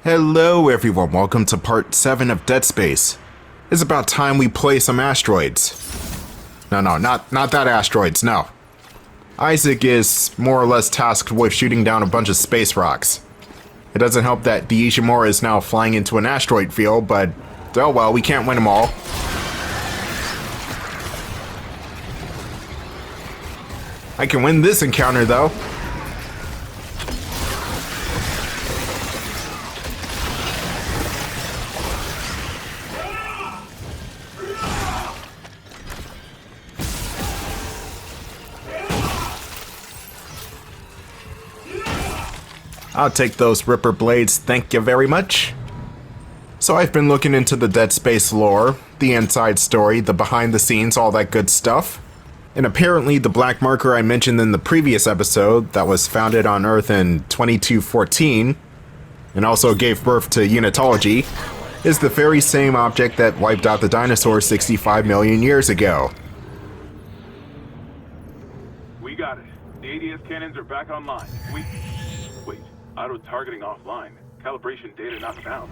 Hello everyone, welcome to part 7 of Dead Space. It's about time we play some asteroids. No, not that asteroids, no. Isaac is more or less tasked with shooting down a bunch of space rocks. It doesn't help that the Ishimura is now flying into an asteroid field, but oh well, we can't win them all. I can win this encounter though. I'll take those Ripper blades, thank you very much. So I've been looking into the Dead Space lore, the inside story, the behind the scenes, all that good stuff. And apparently the black marker I mentioned in the previous episode that was founded on Earth in 2214, and also gave birth to Unitology, is the very same object that wiped out the dinosaurs 65 million years ago. We got it. The ADS cannons are back online. Wait, auto-targeting offline. Calibration data not found.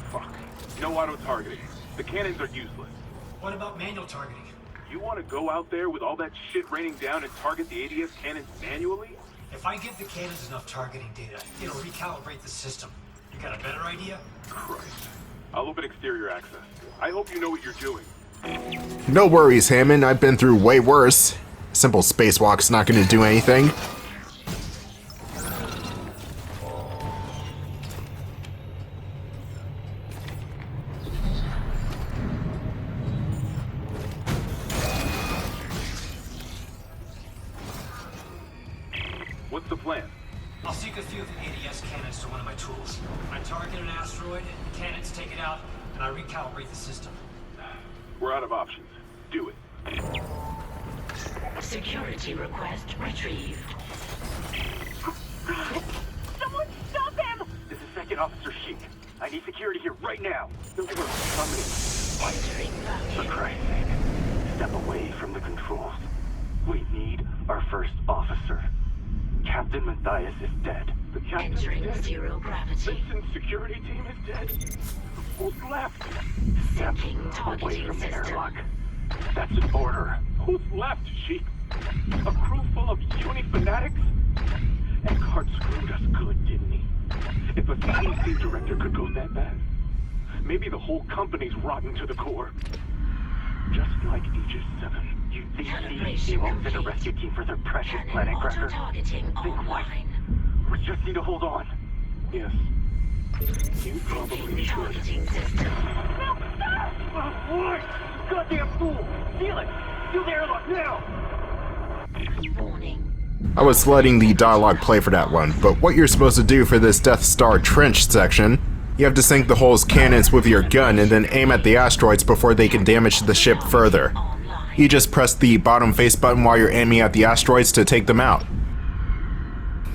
Fuck. No auto-targeting. The cannons are useless. What about manual targeting? You want to go out there with all that shit raining down and target the ADS cannons manually? If I give the cannons enough targeting data, it'll recalibrate the system. You got a better idea? Christ. I'll open exterior access. I hope you know what you're doing. No worries, Hammond, I've been through way worse. Simple spacewalk's not gonna do anything. What's the plan? I'll sync a few of the ADS cannons to one of my tools. I target an asteroid, the cannons take it out, and I recalibrate the system. We're out of options. Do it. Security request retrieved. Someone stop him! This is Second Officer Sheik. I need security here right now. Don't give us Entering For value. Christ's sake, step away from the controls. We need our first officer. Captain Matthias is dead. The captain is Entering dead. zero gravity. Vincent's security team is dead. Who's left? Step Syncing away targeting from the system. airlock. That's an order. Who's left, Sheik? A crew full of uni fanatics? Eckhart screwed us good, didn't he? If a CDC director could go that bad, maybe the whole company's rotten to the core. Just like Aegis 7. You think Calibration CDC won't send a complete. rescue team for their precious Cannon planet cracker? auto-targeting Think what? online. We just need to hold on. Yes. You probably Syncing should. targeting system. What? Goddamn fool! Seal it! Seal the airlock now! Warning. I was letting the dialogue play for that one, but what you're supposed to do for this Death Star trench section, you have to sink the hole's cannons with your gun and then aim at the asteroids before they can damage the ship further. Online. You just press the bottom face button while you're aiming at the asteroids to take them out.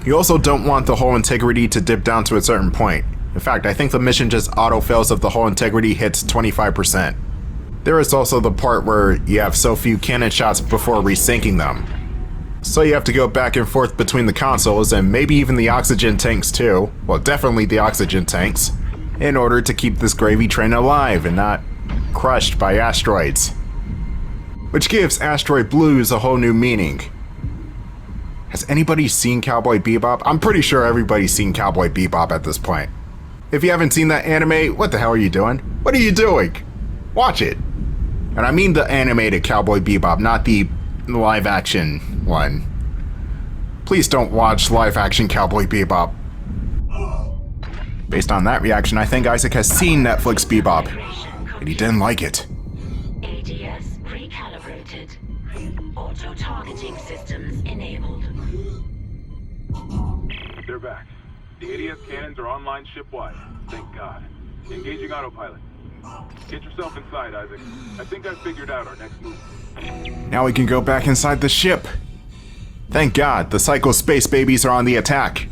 You also don't want the hull integrity to dip down to a certain point. In fact, I think the mission just auto-fails if the hull integrity hits 25%. There is also the part where you have so few cannon shots before resinking them. So you have to go back and forth between the consoles and maybe even the oxygen tanks too, well definitely the oxygen tanks, in order to keep this gravy train alive and not crushed by asteroids. Which gives Asteroid Blues a whole new meaning. Has anybody seen Cowboy Bebop? I'm pretty sure everybody's seen Cowboy Bebop at this point. If you haven't seen that anime, what the hell are you doing? What are you doing? Watch it. And I mean the animated Cowboy Bebop, not the live action one. Please don't watch live action Cowboy Bebop. Based on that reaction, I think Isaac has seen Netflix Bebop, and he didn't like it. ADS recalibrated. Auto-targeting systems enabled. They're back. The ADS cannons are online ship-wide. Thank God. Engaging autopilot. Get yourself inside, Isaac. I think I've figured out our next move. Now we can go back inside the ship. Thank God, the Psycho Space Babies are on the attack.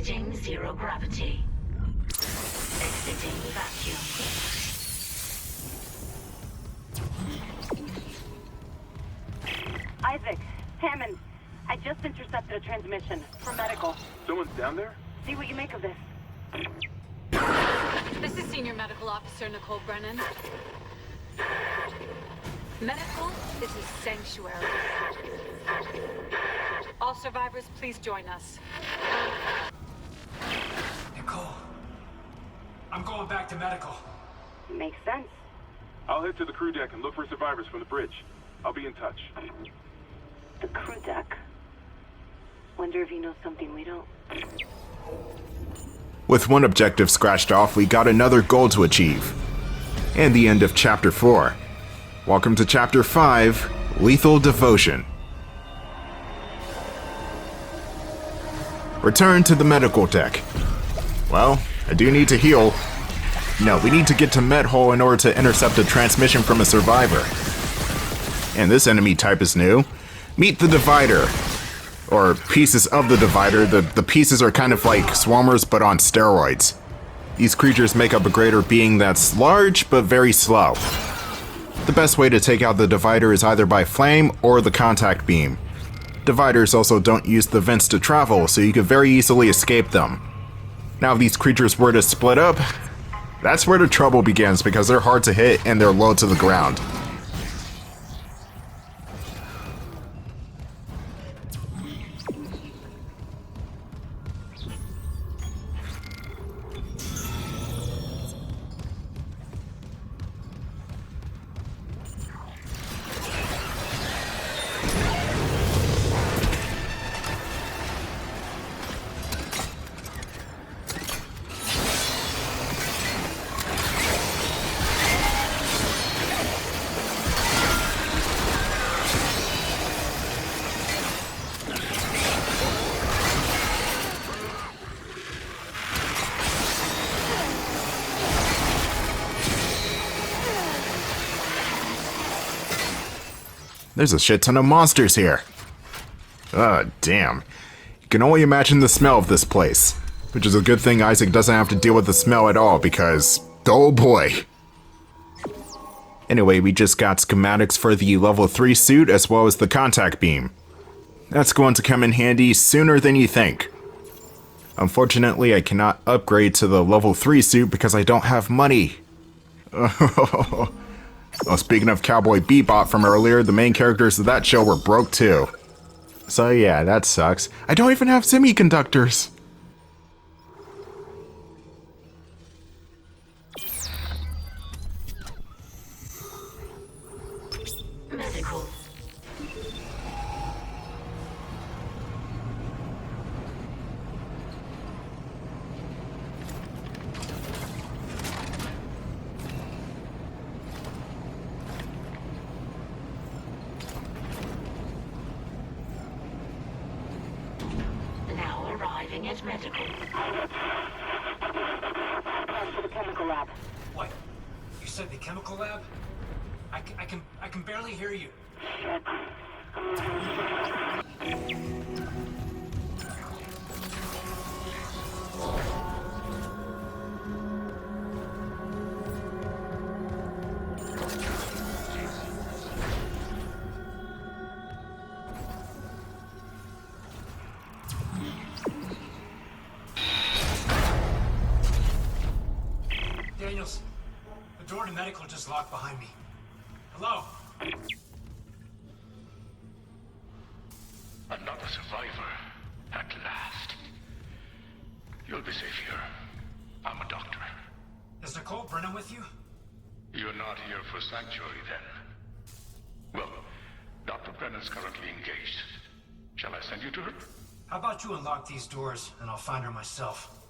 Exiting zero gravity. Exiting vacuum. Isaac, Hammond, I just intercepted a transmission for medical. Someone's down there? See what you make of this. This is Senior Medical Officer Nicole Brennan. Medical is a sanctuary. All survivors, please join us. Nicole, I'm going back to medical. Makes sense. I'll head to the crew deck and look for survivors from the bridge. I'll be in touch. The crew deck. Wonder if he knows something we don't. With one objective scratched off, we got another goal to achieve. And the end of Chapter 4. Welcome to Chapter 5, Lethal Devotion. Return to the medical deck. Well, I do need to heal. No, we need to get to Med-Hull in order to intercept a transmission from a survivor. And this enemy type is new. Meet the Divider. Or pieces of the Divider. The pieces are kind of like swarmers but on steroids. These creatures make up a greater being that's large but very slow. The best way to take out the Divider is either by flame or the contact beam. Dividers also don't use the vents to travel, so you can very easily escape them. Now if these creatures were to split up, that's where the trouble begins because they're hard to hit and they're low to the ground. There's a shit ton of monsters here. Damn. You can only imagine the smell of this place. Which is a good thing Isaac doesn't have to deal with the smell at all because, oh boy. Anyway, we just got schematics for the level 3 suit as well as the contact beam. That's going to come in handy sooner than you think. Unfortunately, I cannot upgrade to the level 3 suit because I don't have money. Well, speaking of Cowboy Bebop from earlier, the main characters of that show were broke too. So yeah, that sucks. I don't even have semiconductors. Medical. Now arriving at medical. To the chemical lab. What? You said the chemical lab? I can barely hear you. Daniels, the door to medical just locked behind me. Hello? Another survivor, at last. You'll be safe here. I'm a doctor. Is Nicole Brennan with you? You're not here for sanctuary, then? Well, Dr. Brennan's currently engaged. Shall I send you to her? How about you unlock these doors and I'll find her myself?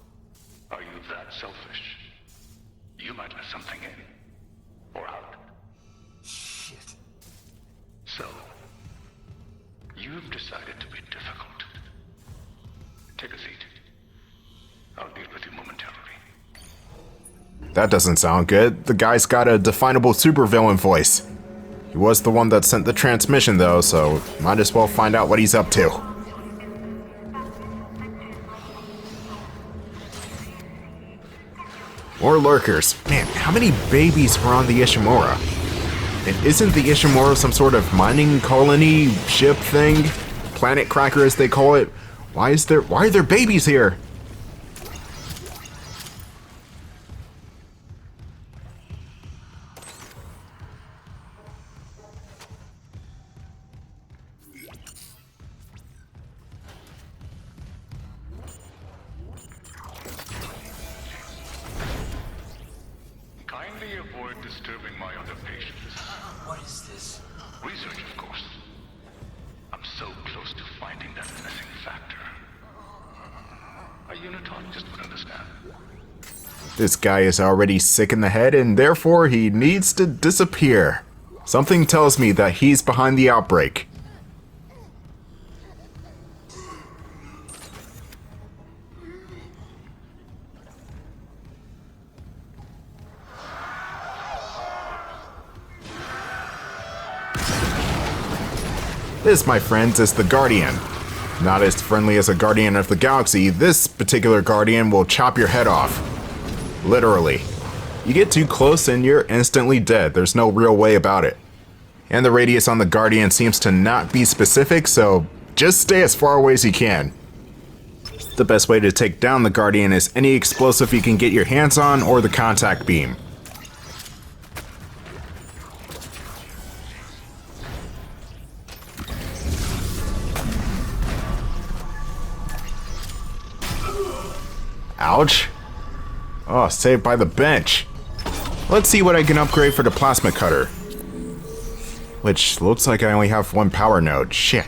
Are you that selfish? You might let something in. Or out. Shit. So, you've decided to be difficult. Take a seat. I'll deal with you momentarily. That doesn't sound good. The guy's got a definable supervillain voice. He was the one that sent the transmission though, so might as well find out what he's up to. More lurkers. Man, how many babies were on the Ishimura? And isn't the Ishimura some sort of mining colony ship thing? Planet cracker as they call it? Why are there babies here? Kindly avoid disturbing my other patients. What is this? Research, of course. I'm so close to finding that missing factor. A unitologist would understand. This guy is already sick in the head and therefore he needs to disappear. Something tells me that he's behind the outbreak. This, my friends, is the Guardian. Not as friendly as a Guardian of the Galaxy, this particular Guardian will chop your head off. Literally. You get too close and you're instantly dead. There's no real way about it. And the radius on the Guardian seems to not be specific, so just stay as far away as you can. The best way to take down the Guardian is any explosive you can get your hands on or the contact beam. Ouch. Oh, saved by the bench. Let's see what I can upgrade for the plasma cutter. Which looks like I only have one power node. Shit.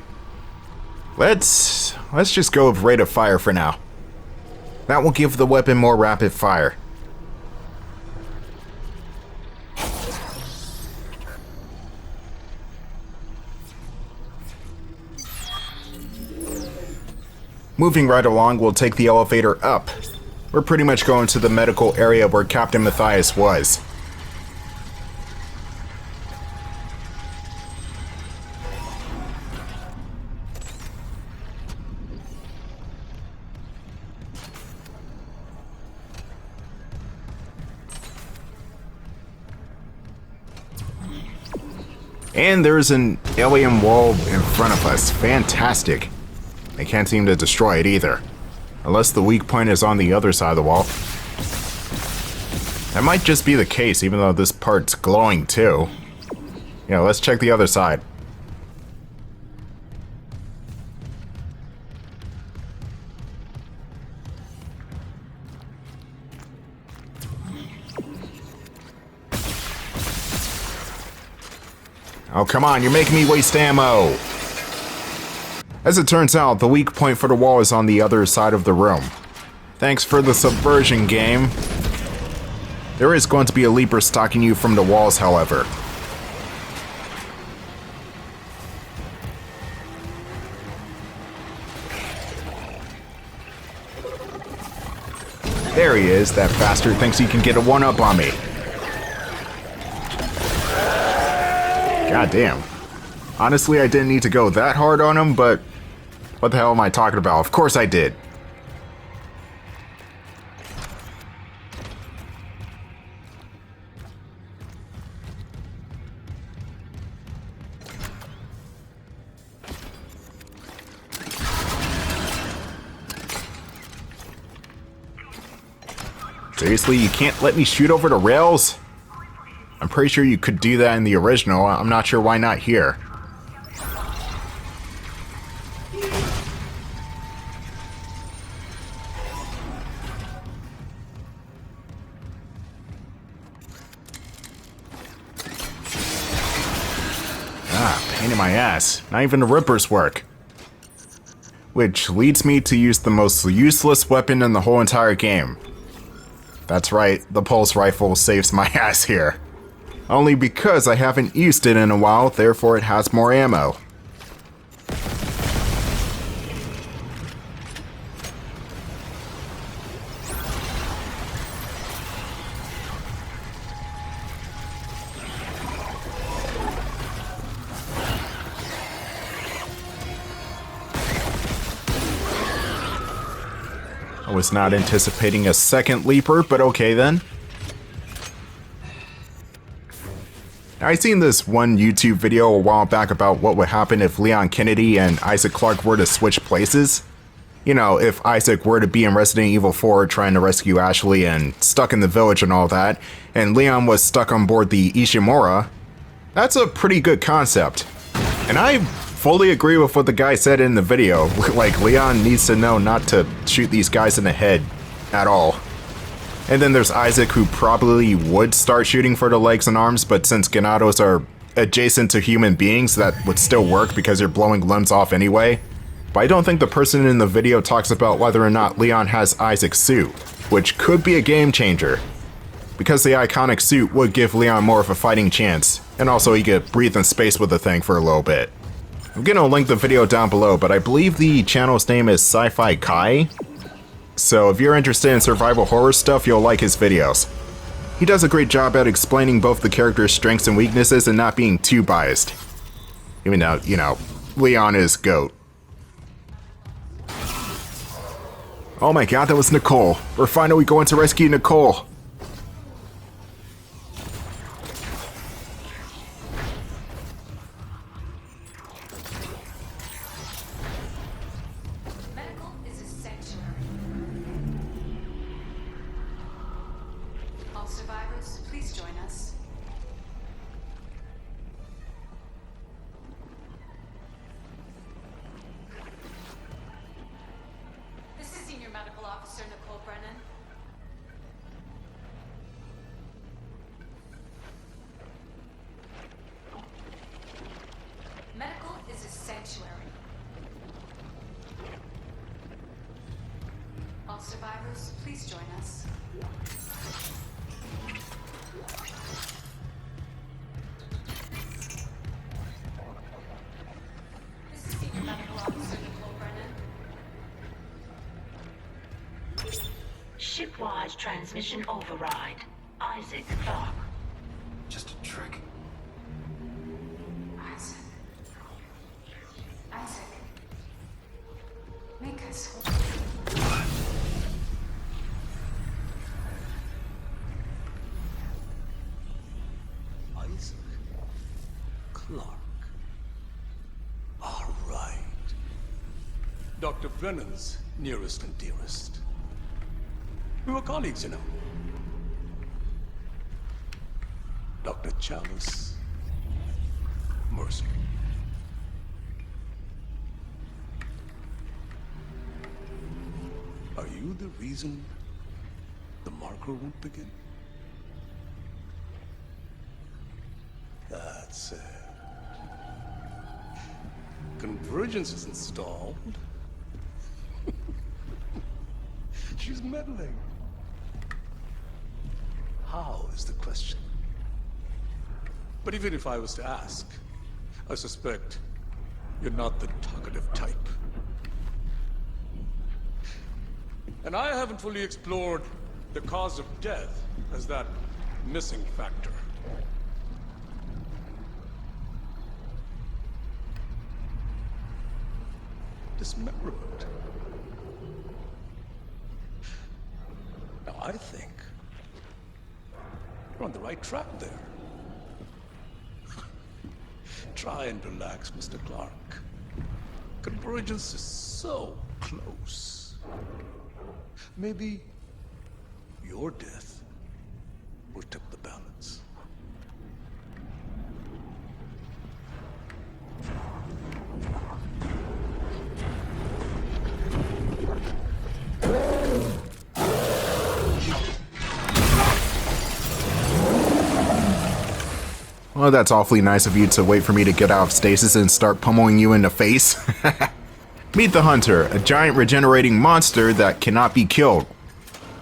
Let's just go with rate of fire for now. That will give the weapon more rapid fire. Moving right along, we'll take the elevator up. We're pretty much going to the medical area where Captain Matthias was. And there's an alien wall in front of us. Fantastic. I can't seem to destroy it either. Unless the weak point is on the other side of the wall. That might just be the case, even though this part's glowing too. Yeah, let's check the other side. Oh, come on, you're making me waste ammo! As it turns out, the weak point for the wall is on the other side of the room. Thanks for the subversion, game. There is going to be a leaper stalking you from the walls, however. There he is, that bastard thinks he can get a one-up on me. God damn. Honestly, I didn't need to go that hard on him, but what the hell am I talking about? Of course I did. Seriously, you can't let me shoot over the rails? I'm pretty sure you could do that in the original. I'm not sure why not here. Pain in my ass. Not even the rippers work. Which leads me to use the most useless weapon in the whole entire game. That's right, the pulse rifle saves my ass here. Only because I haven't used it in a while, therefore it has more ammo. I was not anticipating a second leaper, but okay then. I seen this one YouTube video a while back about what would happen if Leon Kennedy and Isaac Clarke were to switch places. You know, if Isaac were to be in Resident Evil 4 trying to rescue Ashley and stuck in the village and all that, and Leon was stuck on board the Ishimura. That's a pretty good concept. And I fully agree with what the guy said in the video. Like, Leon needs to know not to shoot these guys in the head at all. And then there's Isaac, who probably would start shooting for the legs and arms, but since Ganados are adjacent to human beings, that would still work because you're blowing limbs off anyway. But I don't think the person in the video talks about whether or not Leon has Isaac's suit, which could be a game changer. Because the iconic suit would give Leon more of a fighting chance, and also he could breathe in space with the thing for a little bit. I'm gonna link the video down below, but I believe the channel's name is Sci-Fi Kai. So if you're interested in survival horror stuff, you'll like his videos. He does a great job at explaining both the character's strengths and weaknesses and not being too biased. Even though, you know, Leon is GOAT. Oh my god, that was Nicole. We're finally going to rescue Nicole. Medical is a sanctuary. All survivors, please join us. This is Senior Medical Officer Nicole Brennan. Medical is a sanctuary. All survivors, please join us. This is Senior Medical Officer Nicole Brennan. Shipwide transmission override. Isaac Clarke. Just a trick. Isaac. Isaac. Make us whole. Isaac Clarke. All right. Dr. Brennan's nearest and dearest. We were colleagues, you know. Dr. Chalice. Mercer. Are you the reason the marker won't begin? That's it. Convergence is installed. She's meddling. How is the question? But even if I was to ask, I suspect you're not the talkative type. And I haven't fully explored the cause of death as that missing factor. Dismemberment. Now I think you're on the right track there. Try and relax, Mr. Clarke. Convergence is so close. Maybe your death will tip the balance. Well, that's awfully nice of you to wait for me to get out of stasis and start pummeling you in the face. Meet the Hunter, a giant regenerating monster that cannot be killed.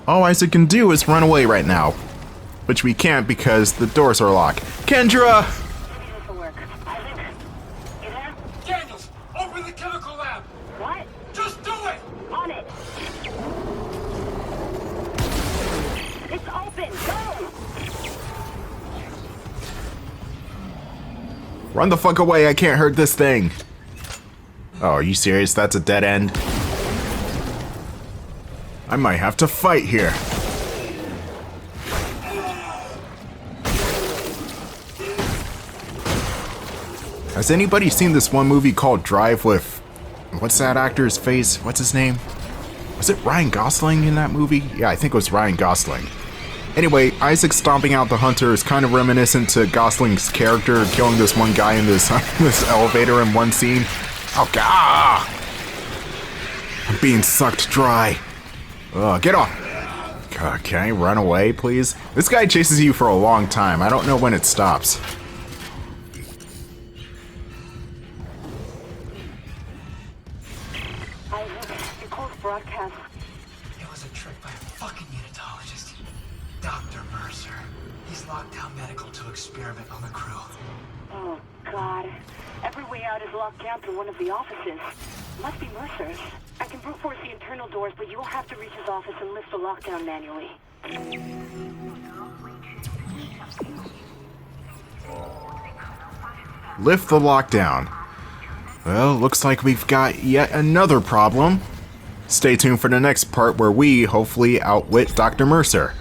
All Isaac can do is run away right now. Which we can't because the doors are locked. Kendra! Daniels, open the chemical lab! What? Just do it! On it. It's open. Go! Run the fuck away, I can't hurt this thing. Oh, are you serious? That's a dead end? I might have to fight here. Has anybody seen this one movie called Drive with... what's that actor's face? What's his name? Was it Ryan Gosling in that movie? Yeah, I think it was Ryan Gosling. Anyway, Isaac stomping out the hunter is kind of reminiscent to Gosling's character killing this one guy in this, this elevator in one scene. Oh, God! I'm being sucked dry. Get off! Can I run away, please? This guy chases you for a long time. I don't know when it stops. Nicole's broadcast. It was a trick by a fucking unitologist. Dr. Mercer. He's locked down medical to experiment on the crew. Oh, God. Every way out is locked down through one of the offices. Must be Mercer's. I can brute force the internal doors, but you'll have to reach his office and lift the lockdown manually. Lift the lockdown. Well, looks like we've got yet another problem. Stay tuned for the next part where we hopefully outwit Dr. Mercer.